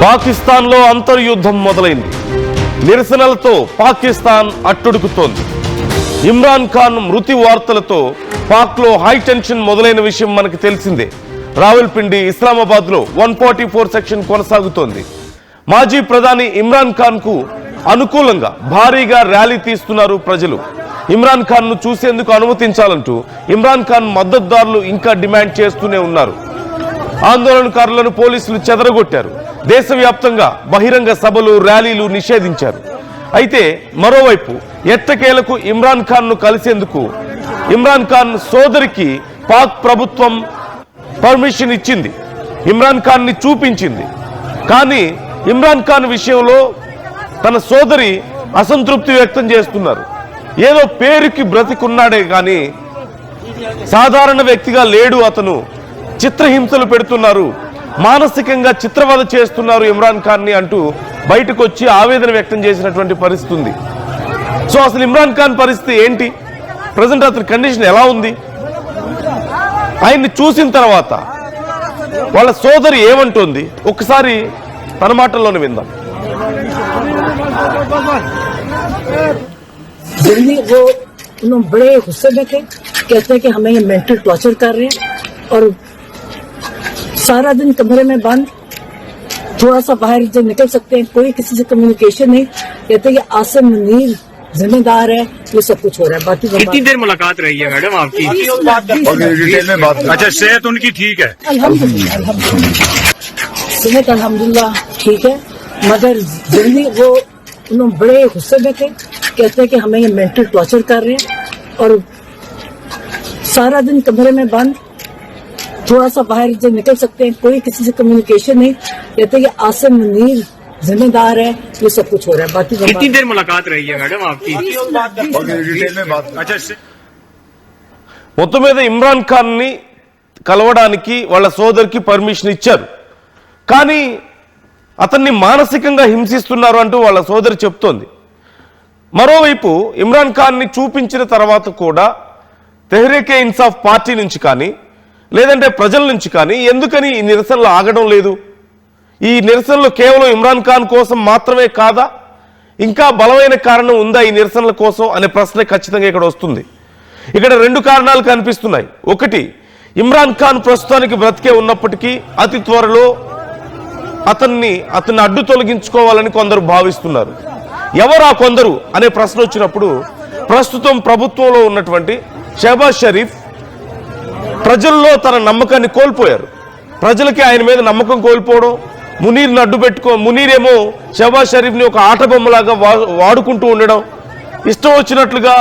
పాకిస్తాన్లో అంతర్యుద్ధం మొదలైంది. నిరసనలతో పాకిస్తాన్ అట్టుడుకుతోంది. ఇమ్రాన్ ఖాన్ మృతి వార్తలతో పాక్లో హై టెన్షన్ మొదలైన విషయం మనకు తెలిసిందే. రావల్పిండి, ఇస్లామాబాద్లో 144 సెక్షన్ కొనసాగుతోంది. మాజీ ప్రధాని ఇమ్రాన్ ఖాన్ కు అనుకూలంగా భారీగా ర్యాలీ తీస్తున్నారు ప్రజలు. ఇమ్రాన్ ఖాన్ ను చూసేందుకు అనుమతించాలంటూ ఇమ్రాన్ ఖాన్ మద్దతుదారులు ఇంకా డిమాండ్ చేస్తూనే ఉన్నారు. ఆందోళనకారులను పోలీసులు చెదరగొట్టారు. దేశవ్యాప్తంగా బహిరంగ సభలు, ర్యాలీలు నిషేధించారు. అయితే మరోవైపు ఎట్టకేలకు ఇమ్రాన్ ఖాన్ ను కలిసేందుకు ఇమ్రాన్ ఖాన్ సోదరికి పాక్ ప్రభుత్వం పర్మిషన్ ఇచ్చింది. ఇమ్రాన్ ఖాన్ ని చూపించింది. కానీ ఇమ్రాన్ ఖాన్ విషయంలో తన సోదరి అసంతృప్తి వ్యక్తం చేస్తున్నారు. ఏదో పేరుకి బ్రతికున్నాడే కానీ సాధారణ వ్యక్తిగా లేడు అతను. చిత్రహింసలు పెడుతున్నారు, మానసికంగా చిత్రవద చేస్తున్నారు ఇమ్రాన్ ఖాన్ ని అంటూ బయటకు వచ్చి ఆవేదన వ్యక్తం చేసినటువంటి పరిస్థితి ఉంది. సో అసలు ఇమ్రాన్ ఖాన్ పరిస్థితి ఏంటి, ప్రజెంట్ అతని కండిషన్ ఎలా ఉంది, ఆయన్ని చూసిన తర్వాత వాళ్ళ సోదరి ఏమంటోంది, ఒక్కసారి తన మాటల్లోనే విందాం. दिल्ली वो उन्होंने बड़े गुस्से में थे, कहते हैं कि हमें ये मेंटल टॉर्चर कर रहे हैं और सारा दिन कमरे में बंद, थोड़ा सा बाहर जब निकल सकते हैं, कोई किसी से कम्युनिकेशन नहीं। कहते हैं कि आसिम मुनीर जिम्मेदार है, ये सब कुछ हो रहा है। बाकी कितनी देर मुलाकात रही है मैडम आपकी? डिटेल में बात। अच्छा, सेहत उनकी ठीक है? अल्हम्दुलिल्लाह सेहत अल्हम्दुलिल्लाह ठीक है, मगर दिल्ली वो उन्होंने बड़े गुस्से में थे, कहते हैं कि हमें ये मेंटल टॉर्चर कर रहे हैं और सारा दिन कमरे में बंद, थोड़ा सा बाहर जब निकल सकते हैं, कोई किसी से कम्युनिकेशन नहीं। कहते हैं कि आसिम मुनीर जिम्मेदार है, ये सब कुछ हो रहा है। बाकी कितनी देर मुलाकात रही है मैडम आपकी? डिटेल में बात। अच्छा, మొత్తం మీద ఇమ్రాన్ ఖాన్ ని కలవడానికి వాళ్ళ సోదరికి పర్మిషన్ ఇచ్చారు. కానీ అతన్ని మానసికంగా హింసిస్తున్నారు అంటూ వాళ్ళ సోదరి చెప్తోంది. మరోవైపు ఇమ్రాన్ ఖాన్ ని చూపించిన తర్వాత కూడా తెహ్రీకే ఇన్సాఫ్ పార్టీ నుంచి కానీ లేదంటే ప్రజల నుంచి కానీ ఎందుకని ఈ నిరసనలు ఆగడం లేదు? ఈ నిరసనలు కేవలం ఇమ్రాన్ ఖాన్ కోసం మాత్రమే కాదా, ఇంకా బలమైన కారణం ఉందా ఈ నిరసనల కోసం అనే ప్రశ్న ఖచ్చితంగా ఇక్కడ వస్తుంది. ఇక్కడ రెండు కారణాలు కనిపిస్తున్నాయి. ఒకటి, ఇమ్రాన్ ఖాన్ ప్రస్తుతానికి బ్రతికే ఉన్నప్పటికీ అతి త్వరలో అతన్ని అడ్డు తొలగించుకోవాలని కొందరు భావిస్తున్నారు. ఎవరా కొందరు అనే ప్రశ్న వచ్చినప్పుడు ప్రస్తుతం ప్రభుత్వంలో ఉన్నటువంటి షహబాజ్ షరీఫ్ ప్రజల్లో తన నమ్మకాన్ని కోల్పోయారు. ప్రజలకి ఆయన మీద నమ్మకం కోల్పోవడం, మునీర్ని అడ్డు మునీరేమో షహబాజ్ షరీఫ్ని ఒక ఆట బొమ్మలాగా వాడుకుంటూ ఉండడం, ఇష్టం వచ్చినట్లుగా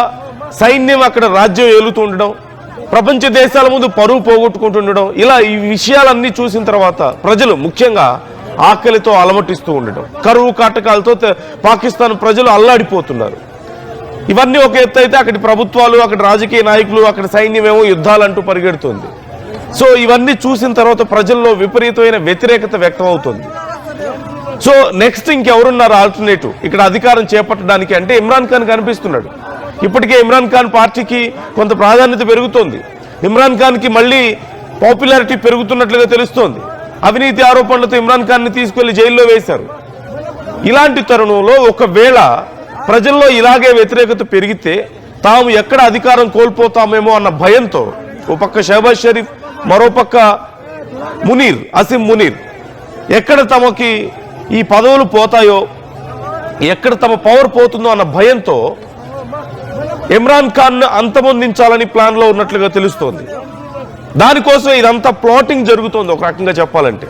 సైన్యం అక్కడ రాజ్యం ఏలుతూ ఉండడం, ప్రపంచ దేశాల ముందు పరువు పోగొట్టుకుంటుండడం, ఇలా ఈ విషయాలన్నీ చూసిన తర్వాత ప్రజలు ముఖ్యంగా ఆకలితో అలమటిస్తూ ఉండడం, కరువు కాటకాలతో పాకిస్తాన్ ప్రజలు అల్లాడిపోతున్నారు. ఇవన్నీ ఒక ఎత్తు అయితే అక్కడి ప్రభుత్వాలు, అక్కడి రాజకీయ నాయకులు, అక్కడి సైన్యమేమో యుద్ధాలంటూ పరిగెడుతుంది. సో ఇవన్నీ చూసిన తర్వాత ప్రజల్లో విపరీతమైన వ్యతిరేకత వ్యక్తం అవుతుంది. సో నెక్స్ట్ ఇంకెవరున్నారు ఆల్టర్నేటివ్ ఇక్కడ అధికారం చేపట్టడానికి అంటే ఇమ్రాన్ ఖాన్ కనిపిస్తున్నాడు. ఇప్పటికే ఇమ్రాన్ ఖాన్ పార్టీకి కొంత ప్రాధాన్యత పెరుగుతోంది. ఇమ్రాన్ ఖాన్ కి మళ్ళీ పాపులారిటీ పెరుగుతున్నట్లుగా తెలుస్తోంది. అవినీతి ఆరోపణలతో ఇమ్రాన్ ఖాన్ ని తీసుకెళ్లి జైల్లో వేశారు. ఇలాంటి తరుణంలో ఒకవేళ ప్రజల్లో ఇలాగే వ్యతిరేకత పెరిగితే తాము ఎక్కడ అధికారం కోల్పోతామేమో అన్న భయంతో ఓ పక్క షహబాజ్ షరీఫ్, మరోపక్క మునీర్, అసిం మునీర్ ఎక్కడ తమకి ఈ పదవులు పోతాయో, ఎక్కడ తమ పవర్ పోతుందో అన్న భయంతో ఇమ్రాన్ ఖాన్ ను అంతమొందించాలని ప్లాన్ లో ఉన్నట్లుగా తెలుస్తోంది. దానికోసం ఇదంతా ప్లాటింగ్ జరుగుతోంది ఒక రకంగా చెప్పాలంటే.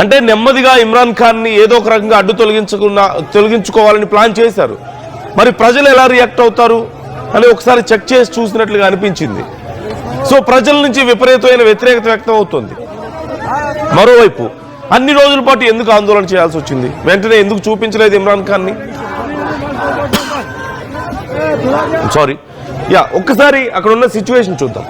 అంటే నెమ్మదిగా ఇమ్రాన్ ఖాన్ ని ఏదో ఒక రకంగా అడ్డు తొలగించుకోవాలని ప్లాన్ చేశారు. మరి ప్రజలు ఎలా రియాక్ట్ అవుతారు అని ఒకసారి చెక్ చేసి చూసినట్లుగా అనిపించింది. సో ప్రజల నుంచి విపరీతమైన వ్యతిరేకత వ్యక్తం అవుతుంది. మరోవైపు అన్ని రోజుల పాటు ఎందుకు ఆందోళన చేయాల్సి వచ్చింది, వెంటనే ఎందుకు చూపించలేదు ఇమ్రాన్ ఖాన్ ని? సారీ, ఒక్కసారి అక్కడ ఉన్న సిచ్యువేషన్ చూద్దాం.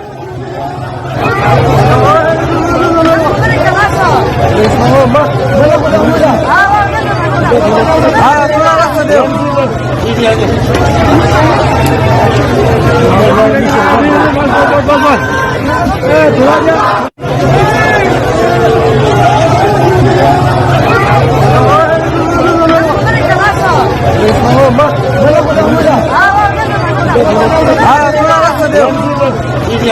ये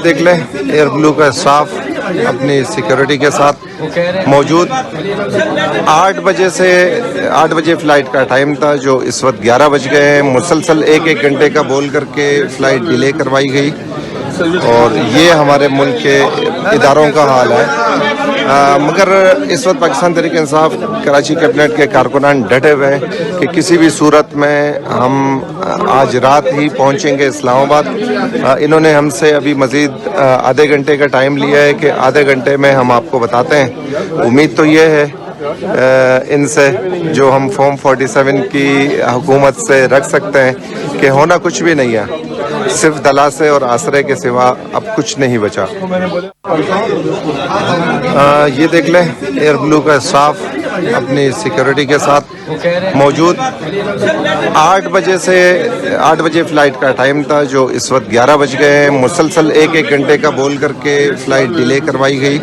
देख लें एयर ब्लू का स्टाफ अपनी सिक्योरिटी के साथ मौजूद 8 बजे फ्लाइट का टाइम था, जो इस वक्त 11 बज गए हैं। मुसलसल एक घंटे का बोल करके फ्लाइट डिले करवाई गई और ये हमारे मुल्क के इदारों का हाल है। मगर इस वक्त पाकिस्तान तहरीक इंसाफ कराची कैबिनेट के कारकुनान डटे हुए हैं कि किसी भी सूरत में हम आज रात ही पहुंचेंगे इस्लामाबाद। इन्होंने हमसे अभी मजीद आधे घंटे का टाइम लिया है कि आधे घंटे में हम आपको बताते हैं। उम्मीद तो ये है इनसे जो हम फॉर्म 47 की हुकूमत से रख सकते हैं कि होना कुछ भी नहीं है, सिर्फ दलासे और आसरे के सिवा अब कुछ नहीं बचा। ये देख लें एयर ब्लू का स्टाफ अपनी सिक्योरिटी के साथ मौजूद 8 बजे फ्लाइट का टाइम था, जो इस वक्त 11 बज गए हैं। मुसलसल एक घंटे का बोल करके फ्लाइट डिले करवाई गई।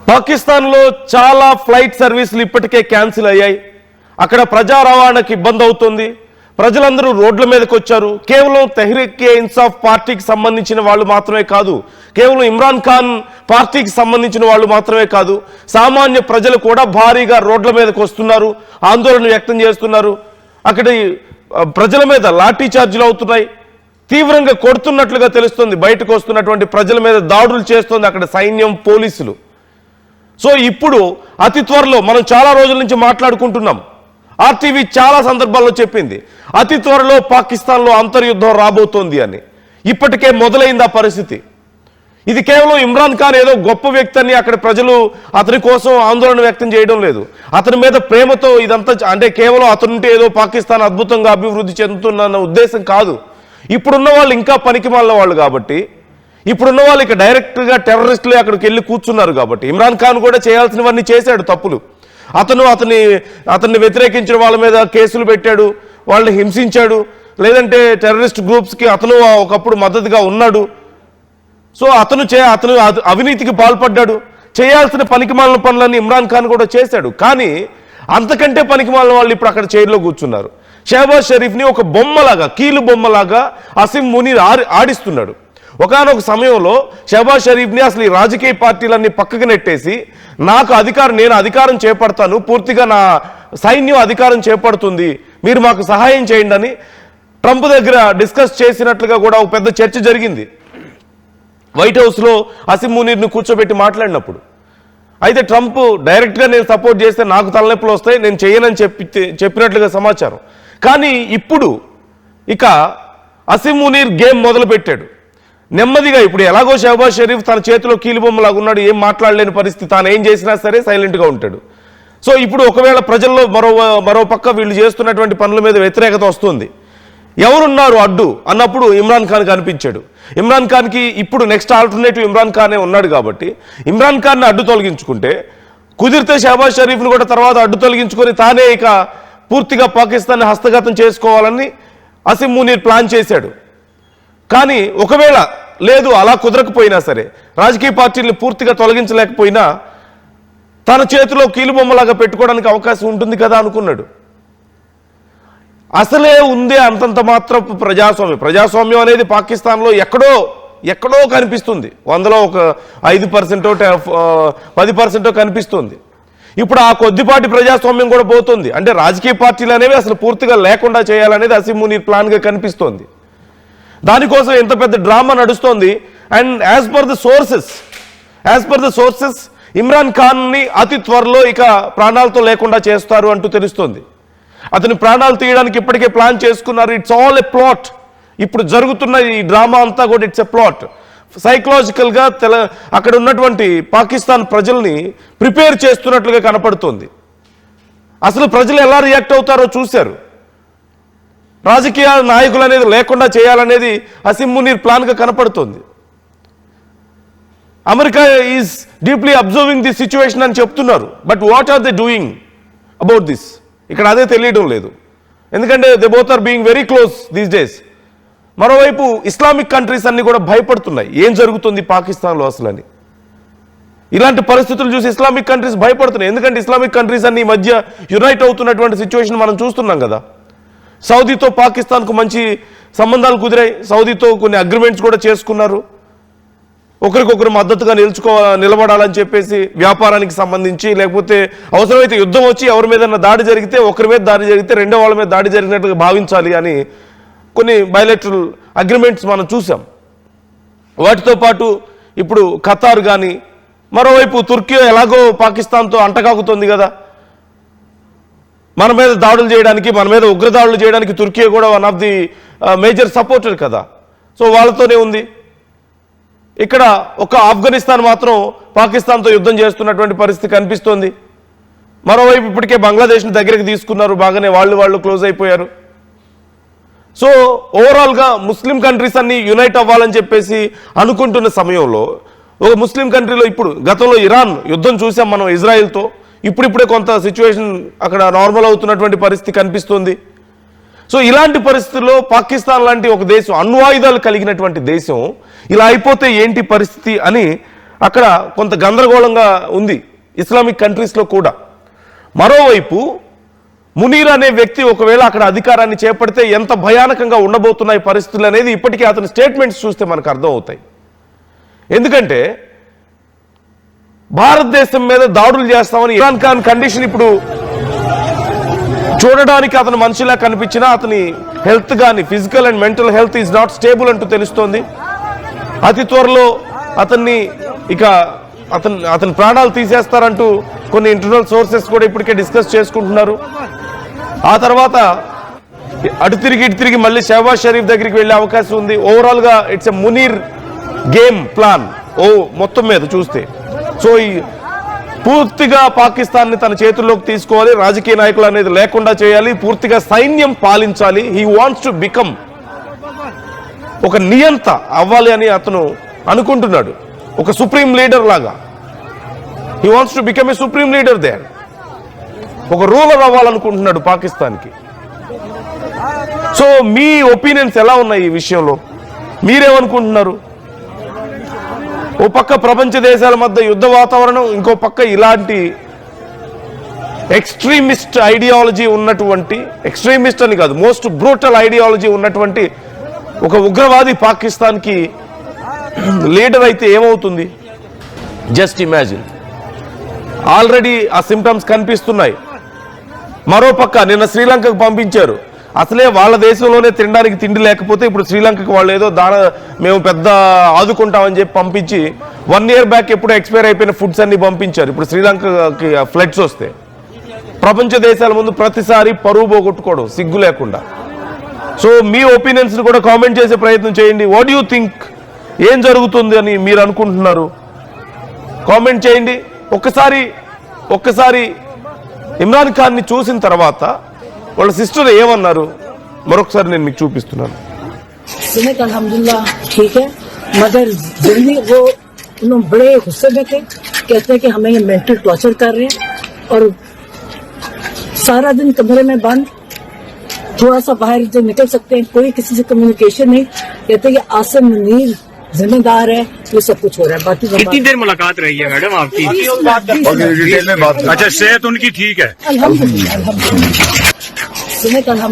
పాకిస్తాన్లో చాలా ఫ్లైట్ సర్వీసులు ఇప్పటికే క్యాన్సిల్ అయ్యాయి. అక్కడ ప్రజా రవాణాకి ఇబ్బంది అవుతుంది. ప్రజలందరూ రోడ్ల మీదకి వచ్చారు. కేవలం తెహ్రీక్ ఇన్సాఫ్ పార్టీకి సంబంధించిన వాళ్ళు మాత్రమే కాదు, కేవలం ఇమ్రాన్ ఖాన్ పార్టీకి సంబంధించిన వాళ్ళు మాత్రమే కాదు, సామాన్య ప్రజలు కూడా భారీగా రోడ్ల మీదకి వస్తున్నారు, ఆందోళన వ్యక్తం చేస్తున్నారు. అక్కడ ప్రజల మీద లాఠీ చార్జీలు అవుతున్నాయి, తీవ్రంగా కొడుతున్నట్లుగా తెలుస్తుంది. బయటకు వస్తున్నటువంటి ప్రజల మీద దాడులు చేస్తుంది అక్కడ సైన్యం, పోలీసులు. సో ఇప్పుడు అతి త్వరలో మనం చాలా రోజుల నుంచి మాట్లాడుకుంటున్నాం, ఆర్టీవీ చాలా సందర్భాల్లో చెప్పింది అతి త్వరలో పాకిస్తాన్లో అంతర్యుద్ధం రాబోతోంది అని. ఇప్పటికే మొదలైంది ఆ పరిస్థితి. ఇది కేవలం ఇమ్రాన్ ఖాన్ ఏదో గొప్ప వ్యక్తి అని అక్కడ ప్రజలు అతని కోసం ఆందోళన వ్యక్తం చేయడం లేదు. అతని మీద ప్రేమతో ఇదంతా, అంటే కేవలం అతనుంటే ఏదో పాకిస్తాన్ అద్భుతంగా అభివృద్ధి చెందుతున్న ఉద్దేశం కాదు. ఇప్పుడున్న వాళ్ళు ఇంకా పనికిమాలిన వాళ్ళు కాబట్టి, ఇప్పుడున్న వాళ్ళు ఇక డైరెక్ట్గా టెర్రరిస్టులు అక్కడికి వెళ్ళి కూర్చున్నారు కాబట్టి, ఇమ్రాన్ ఖాన్ కూడా చేయాల్సినవన్నీ చేశాడు తప్పులు. అతన్ని వ్యతిరేకించిన వాళ్ళ మీద కేసులు పెట్టాడు, వాళ్ళని హింసించాడు, లేదంటే టెర్రరిస్ట్ గ్రూప్స్కి అతను ఒకప్పుడు మద్దతుగా ఉన్నాడు. సో అతను అవినీతికి పాల్పడ్డాడు. చేయాల్సిన పనికిమాలిన పనులన్నీ ఇమ్రాన్ ఖాన్ కూడా చేశాడు. కానీ అంతకంటే పనికిమాలిన వాళ్ళు ఇప్పుడు అక్కడ చైర్లో కూర్చున్నారు. షహబాజ్ షరీఫ్ని ఒక బొమ్మలాగా, కీలు బొమ్మలాగా అసీం మునీర్ ఆడిస్తున్నాడు. ఒకానొక సమయంలో షహబాజ్ షరీఫ్ని అసలు ఈ రాజకీయ పార్టీలన్నీ పక్కకు నెట్టేసి నేను అధికారం చేపడతాను, పూర్తిగా నా సైన్యం అధికారం చేపడుతుంది, మీరు మాకు సహాయం చేయండి అని ట్రంప్ దగ్గర డిస్కస్ చేసినట్లుగా కూడా ఒక పెద్ద చర్చ జరిగింది వైట్ హౌస్లో అసీం మునీర్ని కూర్చోబెట్టి మాట్లాడినప్పుడు. అయితే ట్రంప్ డైరెక్ట్గా నేను సపోర్ట్ చేస్తే నాకు తలనొప్పులు వస్తాయి, నేను చేయనని చెప్పినట్లుగా సమాచారం. కానీ ఇప్పుడు ఇక అసీం మునీర్ గేమ్ మొదలుపెట్టాడు నెమ్మదిగా. ఇప్పుడు ఎలాగో షహబాజ్ షరీఫ్ తన చేతిలో కీలుబొమ్మలాగా ఉన్నాడు, ఏం మాట్లాడలేని పరిస్థితి, తాను ఏం చేసినా సరే సైలెంట్గా ఉంటాడు. సో ఇప్పుడు ఒకవేళ ప్రజల్లో మరో పక్క వీళ్ళు చేస్తున్నటువంటి పనుల మీద వ్యతిరేకత వస్తుంది, ఎవరున్నారు అడ్డు అన్నప్పుడు ఇమ్రాన్ ఖాన్ కనిపించాడు. ఇమ్రాన్ ఖాన్కి ఇప్పుడు నెక్స్ట్ ఆల్టర్నేటివ్ ఇమ్రాన్ ఖానే ఉన్నాడు కాబట్టి ఇమ్రాన్ ఖాన్ని అడ్డు తొలగించుకుంటే, కుదిరితే షహబాజ్ షరీఫ్ను కూడా తర్వాత అడ్డు తొలగించుకొని తానే ఇక పూర్తిగా పాకిస్తాన్ని హస్తగతం చేసుకోవాలని అసీం మునీర్ ప్లాన్ చేశాడు. కానీ ఒకవేళ లేదు అలా కుదరకపోయినా సరే, రాజకీయ పార్టీలను పూర్తిగా తొలగించలేకపోయినా తన చేతిలో కీలుబొమ్మలాగా పెట్టుకోవడానికి అవకాశం ఉంటుంది కదా అనుకున్నాడు. అసలే ఉందే అంతంత మాత్రపు ప్రజాస్వామ్యం అనేది పాకిస్తాన్లో ఎక్కడో కనిపిస్తుంది. 100లో ఒక 5%, 10% కనిపిస్తుంది. ఇప్పుడు ఆ కొద్దిపాటి ప్రజాస్వామ్యం కూడా పోతుంది. అంటే రాజకీయ పార్టీలు అనేవి అసలు పూర్తిగా లేకుండా చేయాలనేది అసీం మునీర్ ప్లాన్గా కనిపిస్తోంది. దానికోసం ఎంత పెద్ద డ్రామా నడుస్తోంది. And as per the sources Imran ఖాన్ని అతి త్వరలో ఇక ప్రాణాలతో లేకుండా చేస్తారు అంటూ తెలుస్తోంది. అతని ప్రాణాలు తీయడానికి ఇప్పటికే ప్లాన్ చేసుకున్నారు. It's all a plot. ఇప్పుడు జరుగుతున్న ఈ డ్రామా అంతా కూడా ఇట్స్ ఎ ప్లాట్. సైకలాజికల్గా అక్కడ ఉన్నటువంటి పాకిస్తాన్ ప్రజల్ని ప్రిపేర్ చేస్తున్నట్లుగా కనపడుతోంది. అసలు ప్రజలు ఎలా రియాక్ట్ అవుతారో చూశారు. రాజకీయ నాయకులు అనేది లేకుండా చేయాలనేది అసీం మునీర్ ప్లాన్గా కనపడుతోంది. America is deeply observing the situation అని చెప్తున్నారు. But what are they doing about this? ఇక్కడ అదే తెలియడం లేదు. ఎందుకంటే they both are being very close these days. మరోవైపు ఇస్లామిక్ కంట్రీస్ అన్ని కూడా భయపడుతున్నాయి, ఏం జరుగుతుంది పాకిస్తాన్లో అసలు అని. ఇలాంటి పరిస్థితులు చూసి ఇస్లామిక్ కంట్రీస్ భయపడుతున్నాయి. ఎందుకంటే ఇస్లామిక్ కంట్రీస్ అన్ని ఈ మధ్య యునైట్ అవుతున్నటువంటి సిచ్యువేషన్ మనం చూస్తున్నాం కదా. సౌదీతో పాకిస్తాన్కు మంచి సంబంధాలు కుదిరాయి, సౌదీతో కొన్ని అగ్రిమెంట్స్ కూడా చేసుకున్నారు, ఒకరికొకరు మద్దతుగా నిలబడాలని చెప్పేసి వ్యాపారానికి సంబంధించి, లేకపోతే అవసరమైతే యుద్ధం వచ్చి ఎవరి మీద దాడి జరిగితే, ఒకరి మీద దాడి జరిగితే రెండో వాళ్ళ మీద దాడి జరిగినట్లుగా భావించాలి అని కొన్ని బయలెటరల్ అగ్రిమెంట్స్ మనం చూసాం. వాటితో పాటు ఇప్పుడు ఖతార్ కానీ, మరోవైపు తుర్కీ ఎలాగో పాకిస్తాన్తో అంటకాగుతుంది కదా, మన మీద దాడులు చేయడానికి, మన మీద ఉగ్రదాడులు చేయడానికి తుర్కీ కూడా one of the major supporter కదా. సో వాళ్ళతోనే ఉంది. ఇక్కడ ఒక ఆఫ్ఘనిస్తాన్ మాత్రం పాకిస్తాన్తో యుద్ధం చేస్తున్నటువంటి పరిస్థితి కనిపిస్తోంది. మరోవైపు ఇప్పటికే బంగ్లాదేశ్ని దగ్గరికి తీసుకున్నారు, బాగానే వాళ్ళు క్లోజ్ అయిపోయారు. సో ఓవరాల్గా ముస్లిం కంట్రీస్ అన్ని యునైట్ అవ్వాలని చెప్పేసి అనుకుంటున్న సమయంలో ఒక ముస్లిం కంట్రీలో ఇప్పుడు గతంలో ఇరాన్ యుద్ధం చూసాం మనం ఇజ్రాయెల్తో, ఇప్పుడిప్పుడే కొంత సిచ్యువేషన్ అక్కడ నార్మల్ అవుతున్నటువంటి పరిస్థితి కనిపిస్తుంది. సో ఇలాంటి పరిస్థితుల్లో పాకిస్తాన్ లాంటి ఒక దేశం, అణ్వాయుధాలు కలిగినటువంటి దేశం, ఇలా అయిపోతే ఏంటి పరిస్థితి అని అక్కడ కొంత గందరగోళంగా ఉంది ఇస్లామిక్ కంట్రీస్లో కూడా. మరోవైపు మునీర్ అనే వ్యక్తి ఒకవేళ అక్కడ అధికారాన్ని చేపడితే ఎంత భయానకంగా ఉండబోతున్నాయి పరిస్థితులు అనేది ఇప్పటికే అతని స్టేట్మెంట్స్ చూస్తే మనకు అర్థం అవుతాయి. ఎందుకంటే భారతదేశం మీద దాడులు చేస్తామని ఇమ్రాన్ ఖాన్ కండిషన్ ఇప్పుడు చూడడానికి అతను మనిషిలా కనిపించినా అతని హెల్త్ కానీ physical and mental health is not stable అంటూ తెలుస్తోంది. అతి త్వరలో అతన్ని అతని ప్రాణాలు తీసేస్తారంటూ కొన్ని ఇంటర్నల్ సోర్సెస్ కూడా ఇప్పటికే డిస్కస్ చేసుకుంటున్నారు. ఆ తర్వాత అటు తిరిగి మళ్ళీ షహబాజ్ షరీఫ్ దగ్గరికి వెళ్ళే అవకాశం ఉంది. ఓవరాల్ గా it's a Munir game plan మొత్తం మీద చూస్తే. సో ఈ పూర్తిగా పాకిస్తాన్ని తన చేతుల్లోకి తీసుకోవాలి, రాజకీయ నాయకులు అనేది లేకుండా చేయాలి, పూర్తిగా సైన్యం పాలించాలి. హీ వాంట్స్ టు బికమ్ ఒక నియంత అవ్వాలి అని అతను అనుకుంటున్నాడు, ఒక సుప్రీం లీడర్ లాగా. He wants to become a supreme leader there, ఒక రూలర్ అవ్వాలనుకుంటున్నాడు పాకిస్తాన్కి. సో మీ ఒపీనియన్స్ ఎలా ఉన్నాయి ఈ విషయంలో? మీరేమనుకుంటున్నారు? ఓ పక్క ప్రపంచ దేశాల మధ్య యుద్ధ వాతావరణం, ఇంకో పక్క ఇలాంటి ఎక్స్ట్రీమిస్ట్ ఐడియాలజీ ఉన్నటువంటి, ఎక్స్ట్రీమిస్ట్ అని కాదు మోస్ట్ బ్రూటల్ ఐడియాలజీ ఉన్నటువంటి ఒక ఉగ్రవాది పాకిస్తాన్కి లీడర్ అయితే ఏమవుతుంది? Just imagine. ఆల్రెడీ ఆ సిమ్టమ్స్ కనిపిస్తున్నాయి. మరోపక్క నిన్న శ్రీలంకకు పంపించారు. అసలే వాళ్ళ దేశంలోనే తినడానికి తిండి లేకపోతే ఇప్పుడు శ్రీలంకకు వాళ్ళు ఏదో మేము పెద్ద ఆదుకుంటామని చెప్పి పంపించి 1 year బ్యాక్ ఎప్పుడో ఎక్స్పైర్ అయిపోయిన ఫుడ్స్ అన్ని పంపించారు. ఇప్పుడు శ్రీలంకకి ఫ్లడ్స్ వస్తే ప్రపంచ దేశాల ముందు ప్రతిసారి పరువు పోగొట్టుకోవడం సిగ్గు లేకుండా. సో మీ ఒపీనియన్స్ కూడా కామెంట్ చేసే ప్రయత్నం చేయండి. వాట్ యూ థింక్, ఏం జరుగుతుంది అని మీరు అనుకుంటున్నారు? కామెంట్ చేయండి. ఒక్కసారి ఇమ్రాన్ ఖాన్ ని చూసిన తర్వాత వాళ్ళ సిస్టర్ ఏమన్నారు మరొకసారి నేను మీకు చూపిస్తున్నాను. सेहत अल्हम्दुलिल्लाह ठीक है, मगर जल्दी वो उन्होंने बड़े गुस्से में थे, कहते हैं कि हमें ये मेंटल टॉर्चर कर रहे हैं और सारा दिन कमरे में बंद, थोड़ा सा बाहर से निकल सकते हैं, कोई किसी से कम्युनिकेशन नहीं. कहते हैं कि आसिम मुनीर जिम्मेदार है, ये सब कुछ हो रहा है. बाकी कितनी देर मुलाकात रही है मैडम आपकी? डिटेल में बात अच्छा, सेहत उनकी ठीक है? अल्हम्दुलिल्लाह सेहत अल्हम्दुलिल्लाह